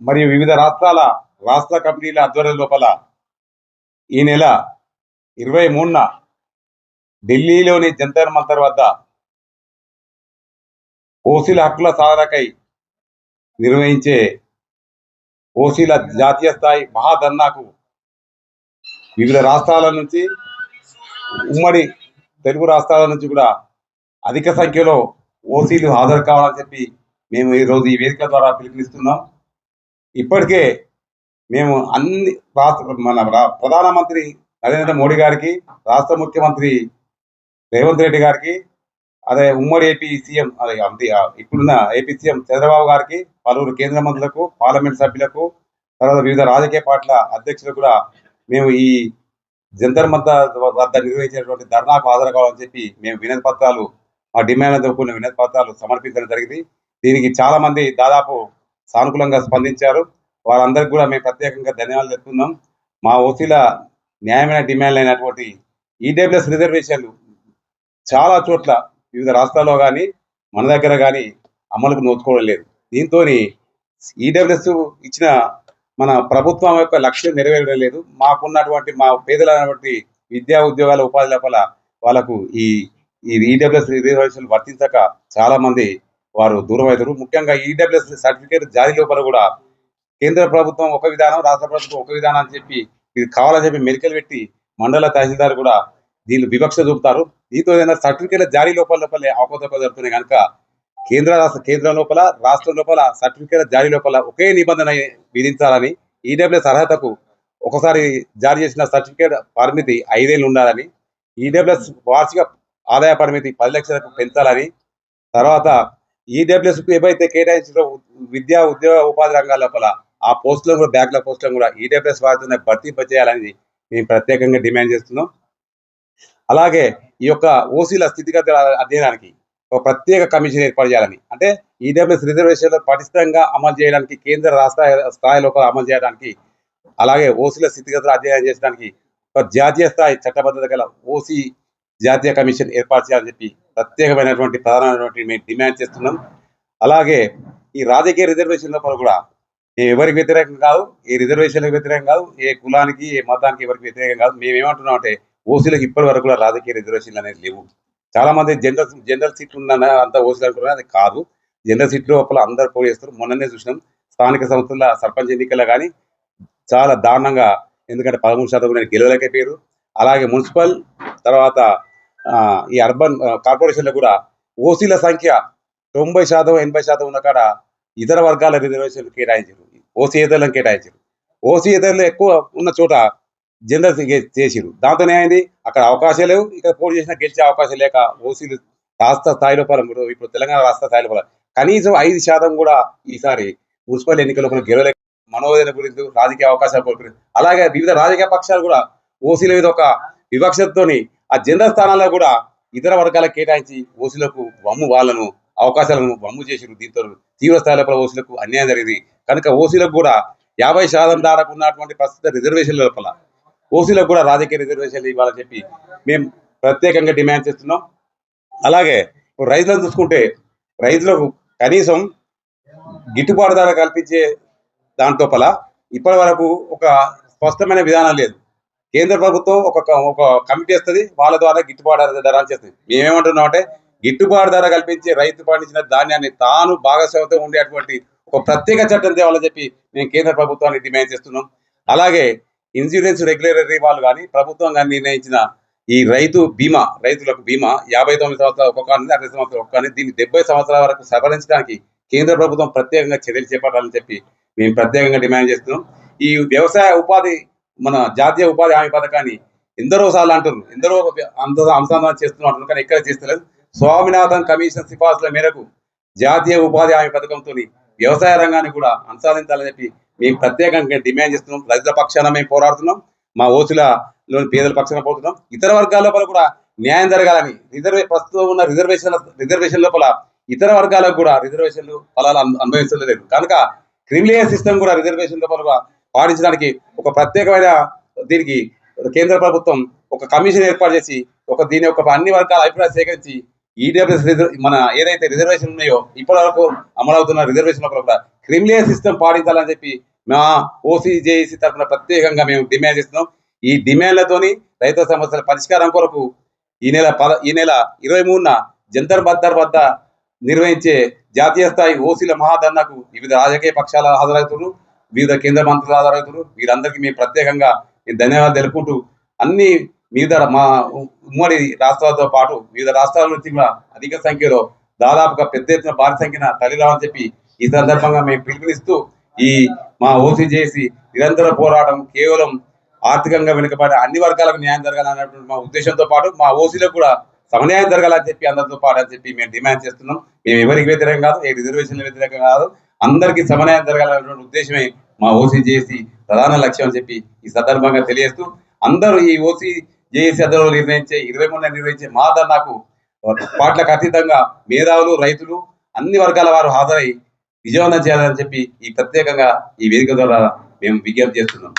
మరియు వివిధ రాష్ట్రాల రాష్ట్ర కమిటీల ఆధ్వర్యం లోపల ఈ నెల 23న ఢిల్లీలోని జంతర్ మంతర్ వద్ద ఓసీల హక్కుల సాధనకై నిర్వహించే ఓసీల జాతీయ స్థాయి మహాధర్నాకు వివిధ రాష్ట్రాల నుంచి, ఉమ్మడి తెలుగు రాష్ట్రాల నుంచి కూడా అధిక సంఖ్యలో ఓసీలు హాజరు కావాలని చెప్పి మేము ఈరోజు ఈ వేదిక ద్వారా పిలుపునిస్తున్నాం. ఇప్పటికే మేము అన్ని ప్రధానమంత్రి నరేంద్ర మోడీ గారికి, రాష్ట్ర ముఖ్యమంత్రి రేవంత్ రెడ్డి గారికి, అదే ఉమ్మడి ఏపీ సీఎం ఇప్పుడున్న ఏపీ సీఎం చంద్రబాబు గారికి, పలువురు కేంద్ర మంత్రులకు, పార్లమెంట్ సభ్యులకు, తర్వాత వివిధ రాజకీయ పార్టీల అధ్యక్షులకు కూడా మేము ఈ జంతర్ మంతర్ వద్ద నిర్వహించినటువంటి ధర్నాకు హాజరు కావాలని చెప్పి మేము వినతి పత్రాలు, మా డిమాండ్లతో కూడిన వినతి పత్రాలు సమర్పించడం జరిగింది. దీనికి చాలా మంది దాదాపు సానుకూలంగా స్పందించారు. వారందరికీ కూడా మేము ప్రత్యేకంగా ధన్యవాదాలు చెప్తున్నాం. మా ఓసీల న్యాయమైన డిమాండ్లు అయినటువంటి ఈడబ్ల్యూఎస్ రిజర్వేషన్లు చాలా చోట్ల వివిధ రాష్ట్రాల్లో కానీ మన దగ్గర కానీ అమలుకు నోచుకోవడం లేదు. దీంతో ఈడబ్ల్యూఎస్ ఇచ్చిన మన ప్రభుత్వం యొక్క లక్ష్యం నెరవేరడం లేదు. మాకున్నటువంటి మా పేదలైనటువంటి విద్యా ఉద్యోగాల ఉపాధి లోపల వాళ్ళకు ఈ ఈడబ్ల్యూఎస్ రిజర్వేషన్లు వర్తించక చాలా మంది వారు దూరం అవుతారు. ముఖ్యంగా ఈడబ్ల్యూఎస్ సర్టిఫికేట్ జారీ లోపల కూడా కేంద్ర ప్రభుత్వం ఒక విధానం, రాష్ట్ర ప్రభుత్వం ఒక విధానం అని చెప్పి ఇది కావాలని చెప్పి మెరికలు పెట్టి మండల తహసీల్దార్ కూడా దీన్ని వివక్ష చూపుతారు. దీంతో ఏదైనా సర్టిఫికేట్ల జారీ లోపలే అవకతవకలు జరుగుతున్నాయి కనుక కేంద్రం లోపల, రాష్ట్రం లోపల సర్టిఫికేట్ల జారీ లోపల ఒకే నిబంధన విధించాలని, ఈడబ్ల్యూఎస్ అర్హతకు ఒకసారి జారీ చేసిన సర్టిఫికేట్ పరిమితి 5 ఏళ్ళు ఉండాలని, ఈడబ్ల్యూఎస్ వార్షిక ఆదాయ పరిమితి 10 లక్షలకు పెంచాలని, తర్వాత ఈడబ్ల్యూఎస్కు ఏవైతే కేటాయించిన విద్యా ఉద్యోగ ఉపాధి రంగాల లోపల ఆ పోస్టులను కూడా బ్యాక్లాగ్ పోస్టులను కూడా ఈడబ్ల్యూఎస్ వారితోనే భర్తీ చేయాలని మేము ప్రత్యేకంగా డిమాండ్ చేస్తున్నాం. అలాగే ఈ యొక్క ఓసీల స్థితిగతుల అధ్యయనానికి ఒక ప్రత్యేక కమిషన్ ఏర్పాటు చేయాలని, అంటే ఈడబ్ల్యూఎస్ రిజర్వేషన్లు పటిష్టంగా అమలు చేయడానికి, కేంద్ర రాష్ట్ర స్థాయిలో అమలు చేయడానికి, అలాగే ఓసీల స్థితిగతులు అధ్యయనం చేయడానికి ఒక జాతీయ స్థాయి చట్టబద్ధత గల ఓసీ జాతీయ కమిషన్ ఏర్పాటు చేయాలని చెప్పి ప్రత్యేకమైనటువంటి ప్రధానమైనటువంటి మేము డిమాండ్ చేస్తున్నాం. అలాగే ఈ రాజకీయ రిజర్వేషన్ లోపల కూడా మేము ఎవరికి వ్యతిరేకం కాదు, ఏ రిజర్వేషన్లకు వ్యతిరేకం కాదు, ఏ కులానికి ఏ మతానికి ఎవరికి వ్యతిరేకం కాదు. మేము ఏమంటున్నాం అంటే ఓసీలకు ఇప్పటి వరకు కూడా రాజకీయ రిజర్వేషన్లు అనేది లేవు. చాలా మంది జనరల్ సీట్లు ఉన్న అంత ఓసీలు అనుకున్నారు, అది కాదు. జనరల్ సీట్లు లోపల అందరు పోటీ చేస్తారు. మొన్ననే చూసినాం స్థానిక సంస్థల సర్పంచ్ ఎన్నికల్లో కానీ చాలా దారుణంగా, ఎందుకంటే 13% గెలవలేకపోయారు. అలాగే మున్సిపల్ తర్వాత ఈ అర్బన్ కార్పొరేషన్లో కూడా ఓసీల సంఖ్య 90% 80% ఉన్న కాడ ఇతర వర్గాల రిజర్వేషన్లు కేటాయించారు, ఓసీయేతరులను కేటాయించారు. ఓసీయేతరులు ఎక్కువ ఉన్న చోట జనరల్ చేసిరు. దాంతో ఏమైంది, అక్కడ అవకాశాలు లేవు, ఇక్కడ పోటీ చేసినా గెలిచే అవకాశం లేక ఓసీలు రాష్ట్ర స్థాయి లోపల, ఇప్పుడు తెలంగాణ రాష్ట్ర స్థాయి లోపల కనీసం 5% కూడా ఈసారి మున్సిపల్ ఎన్నికల గెలవలేక మనోవేదన గురించి, రాజకీయ అవకాశాల గురించి, అలాగే వివిధ రాజకీయ పక్షాలు కూడా ఓసీల మీద ఒక వివక్షతోని ఆ జనరల్ స్థానాల్లో కూడా ఇతర వర్గాలకు కేటాయించి ఓసీలకు వాళ్ళను అవకాశాలను వమ్ము చేసిరు. దీంతో తీవ్ర స్థాయి లోపల ఓసీలకు అన్యాయం జరిగింది. కనుక ఓసీలకు కూడా 50% దాకా ఉన్నటువంటి ప్రస్తుత రిజర్వేషన్ల లోపల ఓసీలకు కూడా రాజకీయ రిజర్వేషన్లు ఇవ్వాలని చెప్పి మేము ప్రత్యేకంగా డిమాండ్ చేస్తున్నాం. అలాగే ఇప్పుడు రైతులను చూసుకుంటే రైతులకు కనీసం గిట్టుబాటు ధర కల్పించే దాంట్లోపల ఇప్పటి వరకు ఒక స్పష్టమైన విధానం లేదు. కేంద్ర ప్రభుత్వం ఒక కమిటీ వస్తుంది, వాళ్ళ ద్వారా గిట్టుబాటు ధర చేస్తుంది. మేమేమంటున్నాం అంటే గిట్టుబాటు ధర కల్పించి రైతు పండించిన ధాన్యాన్ని తాను భాగస్వామ్యంతో ఉండేటువంటి ఒక ప్రత్యేక చట్టం తేవాలని చెప్పి మేము కేంద్ర ప్రభుత్వాన్ని డిమాండ్ చేస్తున్నాం. అలాగే ఇన్సూరెన్స్ రెగ్యులేటరీ వాళ్ళు కానీ ప్రభుత్వం కానీ నిర్ణయించిన ఈ రైతులకు బీమా 59 సంవత్సరాలు ఒక్కొక్క 60 సంవత్సరాలు ఒక్కొక్క, దీన్ని 70 సంవత్సరాల వరకు సవరించడానికి కేంద్ర ప్రభుత్వం ప్రత్యేకంగా చర్యలు చేపట్టాలని చెప్పి మేము ప్రత్యేకంగా డిమాండ్ చేస్తున్నాం. ఈ వ్యవసాయ ఉపాధి మన జాతీయ ఉపాధి హామీ పథకాన్ని ఎందరో సార్లు అంటున్నారు, ఎందరో అనుసంధానం చేస్తున్నాం అంటున్నారు, కానీ ఎక్కడ చేస్తలేదు. స్వామినాథన్ కమిషన్ సిఫార్సుల మేరకు జాతీయ ఉపాధి హామీ పథకంతో వ్యవసాయ రంగాన్ని కూడా అనుసరించాలని చెప్పి మేము ప్రత్యేకంగా డిమాండ్ చేస్తున్నాం. రైతుల పక్షాన మేము పోరాడుతున్నాం, మా ఓసీలలోని పేదల పక్షాన పోతున్నాం. ఇతర వర్గాల లోపల కూడా న్యాయం జరగాలని, ప్రస్తుతం ఉన్న రిజర్వేషన్ లోపల ఇతర వర్గాలకు కూడా రిజర్వేషన్లు ఫలాలు అనుభవించలేదు కనుక క్రిమిలేయర్ సిస్టమ్ కూడా రిజర్వేషన్ లోపల పాటించడానికి ఒక ప్రత్యేకమైన దీనికి కేంద్ర ప్రభుత్వం ఒక కమిషన్ ఏర్పాటు చేసి దీని యొక్క అన్ని వర్గాల అభిప్రాయం సేకరించి ఈడబ్ల్యూఎస్ మన ఏదైతే రిజర్వేషన్ ఉన్నాయో ఇప్పటి వరకు అమలవుతున్న రిజర్వేషన్ కూడా క్రిమినల్ సిస్టమ్ పాటించాలని చెప్పి మా ఓసీ జేఏసీ తరఫున ప్రత్యేకంగా మేము డిమాండ్ చేస్తున్నాం. ఈ డిమాండ్లతోని రైతుల సమస్యల పరిష్కారం కొరకు ఈ నెల 23న జంతర్ మంతర్ వద్ద నిర్వహించే జాతీయ స్థాయి ఓసీల మహాధర్నాకు వివిధ రాజకీయ పక్షాల హాజరవుతున్నారు, వివిధ కేంద్ర మంత్రులు హాజరవుతున్నారు. వీరందరికీ మేము ప్రత్యేకంగా ధన్యవాదాలు తెలుపుకుంటూ అన్ని వివిధ మా ఉమ్మడి రాష్ట్రాలతో పాటు వివిధ రాష్ట్రాల నుంచి కూడా అధిక సంఖ్యలో దాదాపుగా పెద్ద ఎత్తున భారీ సంఖ్యన తరలిరావని చెప్పి ఈ సందర్భంగా మేము పిలుపునిస్తూ ఈ మా ఓసీ చేసి నిరంతర పోరాటం కేవలం ఆర్థికంగా వెనుకబడే అన్ని వర్గాలకు న్యాయం జరగాలన్నటువంటి మా ఉద్దేశంతో పాటు మా ఓసీలకు కూడా సమన్యాయం జరగాలని చెప్పి అందరితో పాటు అని చెప్పి మేము డిమాండ్ చేస్తున్నాం. మేము ఎవరికి వ్యతిరేకం కాదు, ఏ రిజర్వేషన్ల వ్యతిరేకం కాదు, అందరికీ సమన్యాయం జరగాలన్నటువంటి ఉద్దేశమే మా ఓసీ చేసి ప్రధాన లక్ష్యం అని చెప్పి ఈ సందర్భంగా తెలియజేస్తూ అందరూ ఈ ఓసీ జేఏసీ ఆధ్వర్యంలో నిర్వహించే 23న నిర్వహించే మహాధర్నాకు పార్టీలకు అతీతంగా మేధావులు, రైతులు, అన్ని వర్గాల వారు హాజరై విజయవంతం చేయాలని చెప్పి ఈ ప్రత్యేకంగా ఈ వేదిక ద్వారా మేము విజ్ఞప్తి చేస్తున్నాం.